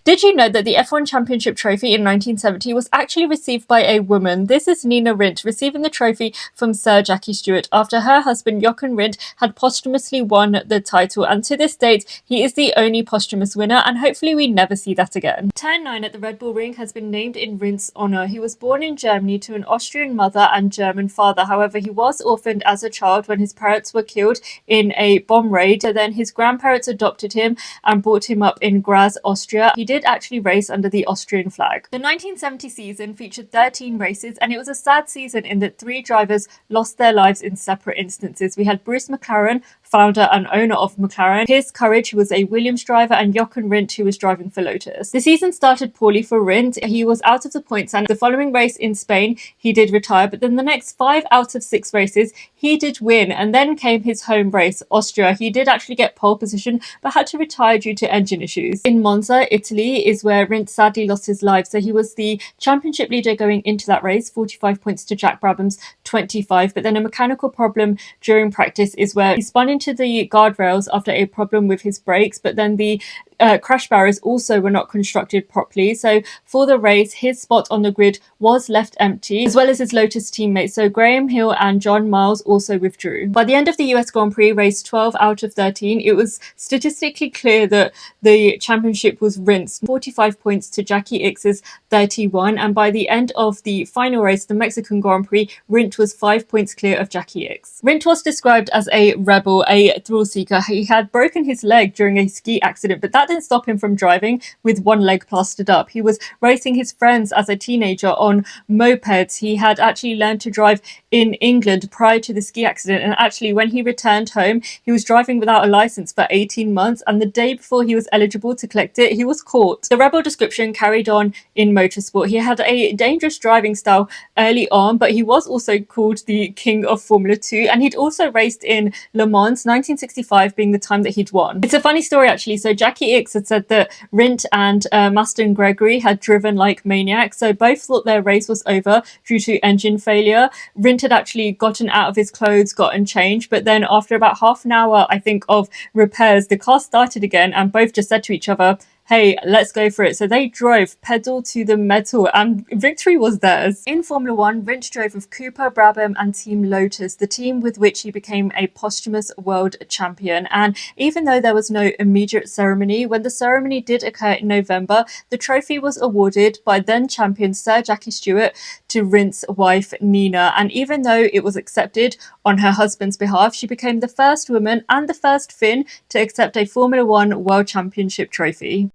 Did you know that the F1 Championship trophy in 1970 was actually received by a woman? This is Nina Rindt receiving the trophy from Sir Jackie Stewart after her husband Jochen Rindt had posthumously won the title, and to this date he is the only posthumous winner, and hopefully we never see that again. Turn 9 at the Red Bull Ring has been named in Rindt's honour. He was born in Germany to an Austrian mother and German father. However, he was orphaned as a child when his parents were killed in a bomb raid. So then his grandparents adopted him and brought him up in Graz, Austria. He did actually race under the Austrian flag. The 1970 season featured 13 races, and it was a sad season in that 3 drivers lost their lives in separate instances. We had Bruce McLaren, founder and owner of McLaren, Piers Courage, who was a Williams driver, and Jochen Rindt, who was driving for Lotus. The season started poorly for Rindt. He was out of the points, and the following race in Spain he did retire, but then the next 5 out of 6 races he did win, and then came his home race, Austria. He did actually get pole position but had to retire due to engine issues. In Monza, Italy, is where Rindt sadly lost his life. So he was the championship leader going into that race, 45 points to Jack Brabham's 25, but then a mechanical problem during practice is where he spun into the guardrails after a problem with his brakes, but then the crash barriers also were not constructed properly. So for the race, his spot on the grid was left empty, as well as his Lotus teammates. So Graham Hill and John Miles also withdrew. By the end of the US Grand Prix, race 12 out of 13, it was statistically clear that the championship was Rindt's, 45 points to Jackie Ickx's 31. And by the end of the final race, the Mexican Grand Prix, Rindt was 5 points clear of Jackie Ickx. Rindt was described as a rebel, a thrill seeker. He had broken his leg during a ski accident, but that didn't stop him from driving with one leg plastered up. He was racing his friends as a teenager on mopeds. He had actually learned to drive in England prior to the ski accident, and actually when he returned home he was driving without a license for 18 months, and the day before he was eligible to collect it he was caught. The rebel description carried on in motorsport. He had a dangerous driving style early on, but he was also called the king of Formula 2, and he'd also raced in Le Mans, 1965 being the time that he'd won. It's a funny story actually. So Jackie Ickx had said that Rindt and Maston Gregory had driven like maniacs, so both thought their race was over due to engine failure. Rindt had actually gotten out of his clothes, gotten changed, but then after about half an hour, I think, of repairs, the car started again, and both just said to each other, hey, let's go for it. So they drove pedal to the metal, and victory was theirs. In Formula 1, Rindt drove with Cooper, Brabham and Team Lotus, the team with which he became a posthumous world champion. And even though there was no immediate ceremony, when the ceremony did occur in November, the trophy was awarded by then champion Sir Jackie Stewart to Rindt's wife Nina. And even though it was accepted on her husband's behalf, she became the first woman and the first Finn to accept a Formula 1 World Championship trophy.